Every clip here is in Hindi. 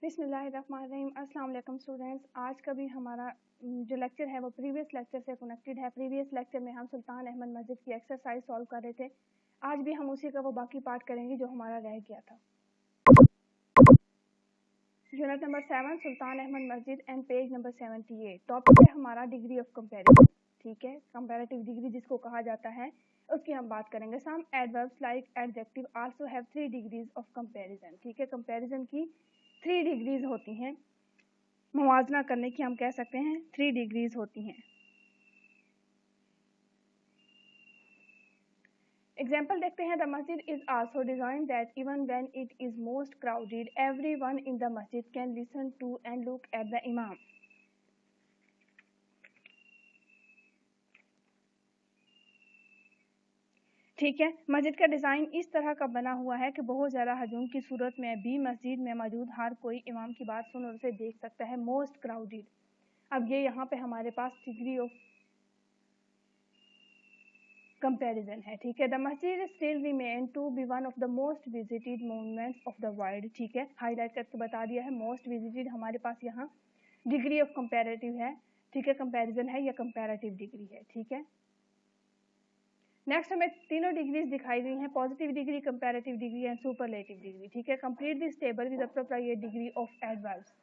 बिस्मिल्लाहिर्रहमानिर्रहीम। अस्सलाम वालेकुम स्टूडेंट्स। आज का भी हमारा जो लेक्चर है वो प्रीवियस लेक्चर से कनेक्टेड है। प्रीवियस लेक्चर में हम सुल्तान अहमद मस्जिद की एक्सरसाइज सॉल्व कर रहे थे। आज भी हम उसी का वो बाकी पार्ट करेंगे जो हमारा रह गया था। यूनिट नंबर 7 सुल्तान अहमद मस्जिद एंड पेज नंबर 78। टॉपिक है हमारा डिग्री ऑफ कंपैरिजन। ठीक है, कंपैरेटिव डिग्री जिसको कहा जाता है उसकी हम बात करेंगे। Some adverbs like adjective also have 3 degrees of comparison. ठीक है, कंपैरिजन की 3 डिग्रीज होती हैं। मुवाजना करने की हम कह सकते हैं 3 डिग्रीज होती हैं। एग्जाम्पल देखते हैं। The masjid is also design that even when it is most crowded everyone in the masjid can listen to and look at the imam. ठीक है, मस्जिद का डिज़ाइन इस तरह का बना हुआ है कि बहुत ज़्यादा हजूम की सूरत में भी मस्जिद में मौजूद हर कोई इमाम की बात सुन और उसे देख सकता है। मोस्ट क्राउडेड, अब ये यहाँ पे हमारे पास डिग्री ऑफ कंपैरिजन है। ठीक है, the masjid still remain to be one of the most visited monuments of the world. ठीक है, हाईलाइट करके बता दिया है। मोस्ट विजिटेड हमारे पास यहाँ डिग्री ऑफ कंपैरेटिव है। ठीक है, कंपैरिजन है या कंपैरेटिव डिग्री है। ठीक है, नेक्स्ट हमें तीनों डिग्रीज दिखाई गई हैं, positive degree, comparative degree and superlative degree. ठीक है, complete this table with appropriate degree of adverbs.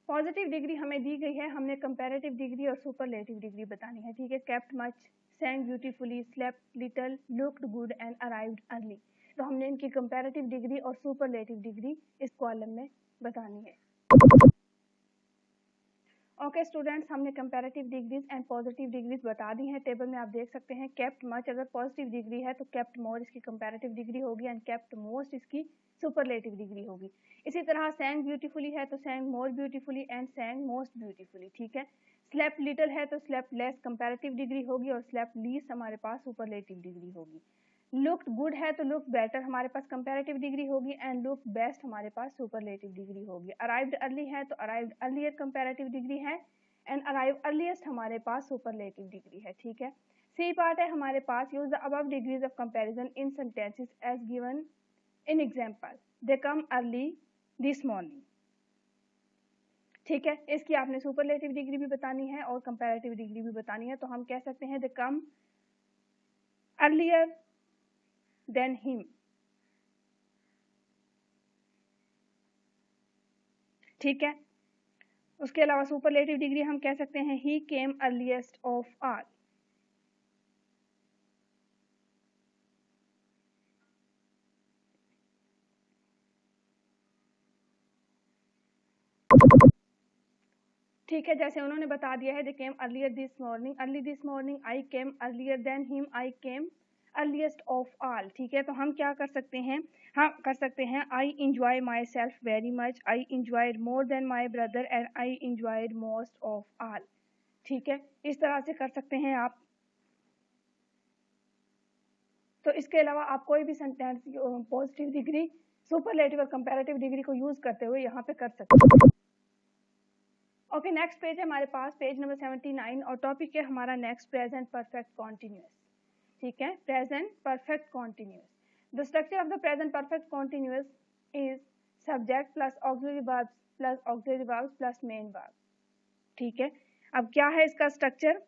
Positive degree हमें दी गई है, हमने कंपैरेटिव डिग्री और सुपरलेटिव डिग्री बतानी है। ठीक है, kept much, sang beautifully, slept little, looked good and arrived early. तो हमने इनकी कंपैरेटिव डिग्री और सुपरलेटिव डिग्री इस कॉलम में बतानी है। ओके स्टूडेंट्स, हमने comparative degrees and positive degrees बता दी हैं। टेबल में आप देख सकते हैं केप्ट मच अगर पॉजिटिव डिग्री है तो केप्ट मोर इसकी कंपैरेटिव डिग्री होगी एंड केप्ट मोस्ट इसकी सुपरलेटिव डिग्री होगी। इसी तरह sang ब्यूटीफुली है तो sang more beautifully and sang most beautifully. ठीक है, slept लिटिल है तो slept लेस कंपैरेटिव डिग्री होगी और slept लीस्ट हमारे पास सुपरलेटिव डिग्री होगी। लुक्ड गुड है तो लुक बेटर हमारे पास कंपैरेटिव डिग्री होगी एंड लुक बेस्ट हमारे पास सुपरलेटिव डिग्री होगी। अराइव्ड अर्ली है तो अराइव्ड अर्लियर कंपैरेटिव डिग्री है एंड अराइव अर्लीस्ट हमारे पास सुपरलेटिव डिग्री है। ठीक है, सी पार्ट है हमारे पास। Use the above degrees of comparison in sentences as given in example. They come early this morning. ठीक है, इसकी आपने सुपरलेटिव डिग्री भी बतानी है और कंपैरेटिव डिग्री भी बतानी है। तो हम कह सकते हैं दे कम अर्लियर देन हिम। ठीक है, उसके अलावा सुपरलेटिव डिग्री हम कह सकते हैं he came earliest of all. ठीक है, जैसे उन्होंने बता दिया है they came earlier this morning, early this morning, I came earlier than him, I came earliest of all. ठीक है, तो हम क्या कर सकते हैं, हम कर सकते हैं I enjoy my self very much, I enjoyed more than my brother and I enjoyed most of all. ठीक है, इस तरह से कर सकते हैं आप। तो इसके अलावा आप कोई भी सेंटेंस पॉजिटिव डिग्री, सुपरलेटिव और कंपैरेटिव डिग्री को यूज करते हुए यहाँ पे कर सकते हैं। ओके, नेक्स्ट पेज है हमारे पास, पेज नंबर 79 और टॉपिक है हमारा नेक्स्ट प्रेजेंट परफेक्ट कॉन्टिन्यूअस। ठीक है, present perfect continuous. The structure of the present perfect continuous is subject plus auxiliary verbs plus auxiliary verbs plus main verb. ठीक है, अब क्या है इसका स्ट्रक्चर,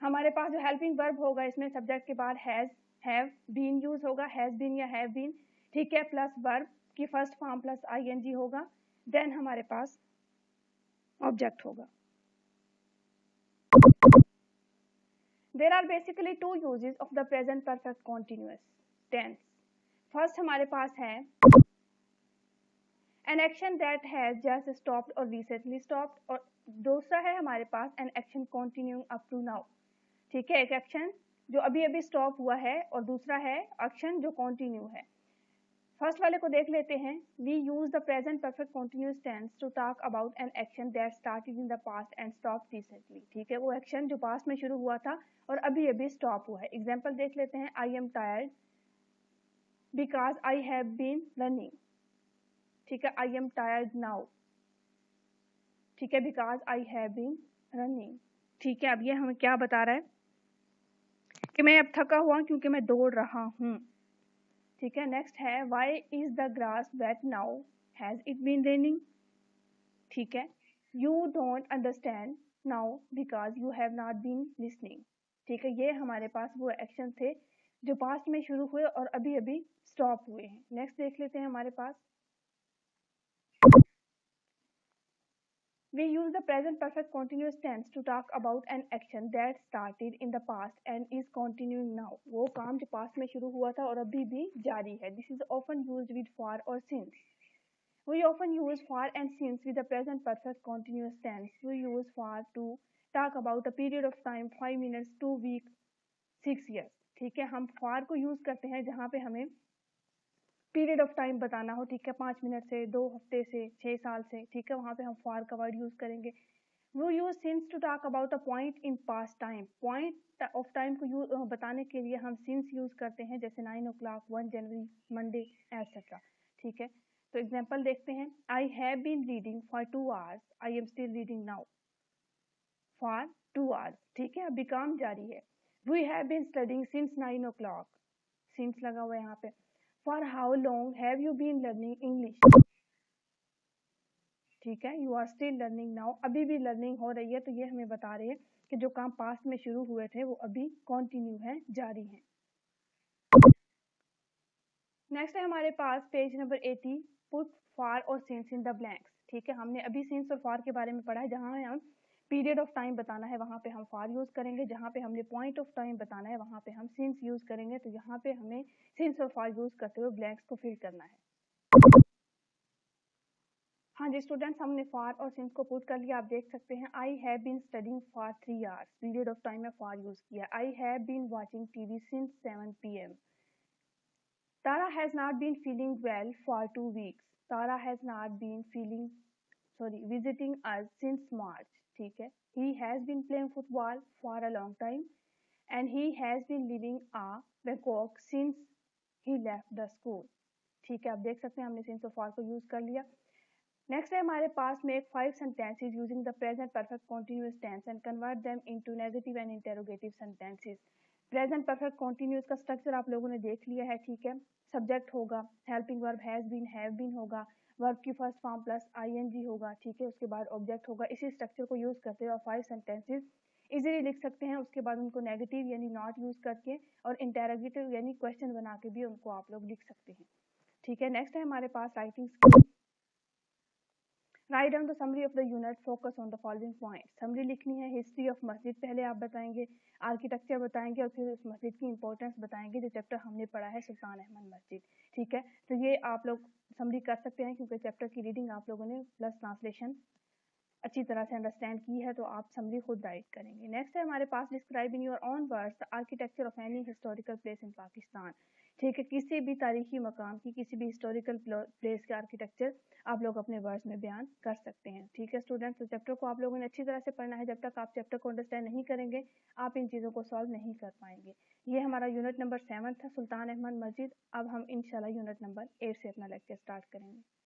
हमारे पास जो हेल्पिंग वर्ब होगा इसमें सब्जेक्ट के बाद हैज, हैव, बीन यूज होगा, हैज बीन या हैव बीन। ठीक है, प्लस वर्ब की फर्स्ट फॉर्म प्लस आईएनजी होगा, देन हमारे पास ऑब्जेक्ट होगा। There are basically two uses of the present perfect continuous tense. First हमारे पास है an action that has just stopped or recently stopped, और दूसरा है हमारे पास an action continuing up to now। ठीक है, एक एक्शन जो अभी अभी स्टॉप हुआ है और दूसरा है एक्शन जो कंटिन्यू है। फर्स्ट वाले को देख लेते हैं। We use the present perfect continuous tense to talk about an action that started in the past and stopped recently. ठीक है, वो एक्शन जो पास्ट में शुरू हुआ था और अभी अभी स्टॉप हुआ है। एग्जांपल देख लेते हैं। I am tired because I have been running. ठीक है, आई एम टायर्ड नाउ। ठीक है, because I have been running. ठीक है, अब ये हमें क्या बता रहा है कि मैं अब थका हुआ क्योंकि मैं दौड़ रहा हूँ। ठीक है। नेक्स्ट है why is the grass wet now, has it been raining. ठीक है। You don't understand now because you have not been listening. ठीक है, ये हमारे पास वो एक्शन थे जो पास्ट में शुरू हुए और अभी अभी स्टॉप हुए हैं। नेक्स्ट देख लेते हैं हमारे पास, we use the present perfect continuous tense to talk about an action that started in the past and is continuing now। वो काम जो पास्ट में शुरू हुआ था और अभी भी जारी है। This is often used with for or since। We often use for and since with the present perfect continuous tense। We use for to talk about a period of time 5 minutes 2 weeks 6 years। ठीक है, हम for को यूज करते हैं जहाँ पे हमें पीरियड ऑफ टाइम बताना हो। ठीक है, 5 मिनट से, 2 हफ्ते से, 6 साल से। ठीक है, वहाँ पे हम फॉर का वर्ड यूज करेंगे। वो use since to talk about a point in past time. Point of time को बताने के लिए हम सिंस यूज करते हैं, जैसे 9 o'clock 1 जनवरी मंडे एटसेट्रा। ठीक है, तो एग्जाम्पल देखते हैं। I have been reading for 2 hours, I am still reading now. For 2 hours। ठीक है, अभी काम जारी है। We have been studying since 9 o'clock, since लगा हुआ है यहाँ पे। For how long have you been learning English. ठीक है, you are still learning now, अभी भी लर्निंग हो रही है। तो ये हमें बता रहे हैं कि जो काम पास्ट में शुरू हुए थे वो अभी कंटिन्यू है, जारी है। नेक्स्ट है हमारे पास पेज नंबर 80, पुट फॉर और सिंस इन द ब्लैंक्स। ठीक है, हमने अभी सिंस और फॉर के बारे में पढ़ा है। जहाँ हम पीरियड ऑफ टाइम बताना है वहाँ पे हम फॉर यूज करेंगे, जहाँ पे हमने पॉइंट ऑफ टाइम बताना है वहाँ पे हम सिंस यूज करेंगे। तो यहाँ पे हमें सिंस और फॉर यूज करते हुए ब्लैंक्स को फिल करना है। हाँ जी स्टूडेंट्स, हमने फॉर और सिंस को पुट कर लिया। आप देख सकते हैं I have been studying for 3 hours, period of time में फॉर यूज किया। I have been watching TV since 7 PM। Tara has not been feeling well for 2 weeks। Tara has not been visiting us since March. ठीक है, he has been playing football for a long time and he has been living a Bangkok since he left the school. ठीक है, आप देख सकते हैं हमने सिंस और फॉर को यूज कर लिया। नेक्स्ट है हमारे पास में 5 sentences using the present perfect continuous tense and convert them into negative and interrogative sentences। Present perfect continuous का स्ट्रक्चर आप लोगों ने देख लिया है। ठीक है, सब्जेक्ट होगा, helping verb has been have been होगा, वर्ब की फर्स्ट फॉर्म प्लस ing होगा। ठीक है, उसके बाद ऑब्जेक्ट होगा। इसी स्ट्रक्चर को यूज करते हुए 5 sentences इजीली लिख सकते हैं। उसके बाद उनको नेगेटिव यानी नॉट यूज करके और इंटेरोगेटिव यानी क्वेश्चन बना के भी उनको आप लोग लिख सकते हैं। ठीक है, नेक्स्ट है हमारे पास writing skill. Write down the summary of the unit, focus on the following point. Summary लिखनी है। हिस्ट्री ऑफ मस्जिद पहले आप बताएंगे, आर्किटेक्चर बताएंगे और फिर उस मस्जिद की इंपॉर्टेंस बताएंगे जो चैप्टर हमने पढ़ा है सुल्तान अहमद मस्जिद। ठीक है, तो ये आप लोग समरी कर सकते हैं क्योंकि चैप्टर की रीडिंग आप लोगों ने प्लस ट्रांसलेशन अच्छी तरह से अंडरस्टैंड की है, तो आप समरी खुद राइट करेंगे। नेक्स्ट है हमारे पास describe in your own words the architecture of any historical place in Pakistan. ठीक है, किसी भी तारीखी मकाम की, किसी भी हिस्टोरिकल प्लेस का आर्किटेक्चर आप लोग अपने वर्ड्स में बयान कर सकते हैं। ठीक है स्टूडेंट्स, तो चैप्टर को आप लोगों ने अच्छी तरह से पढ़ना है। जब तक आप चैप्टर को अंडरस्टैंड नहीं करेंगे आप इन चीज़ों को सॉल्व नहीं कर पाएंगे। ये हमारा यूनिट नंबर 7 था, सुल्तान अहमद मस्जिद। अब हम इंशाल्लाह यूनिट नंबर 8 से अपना लेक्चर स्टार्ट करेंगे।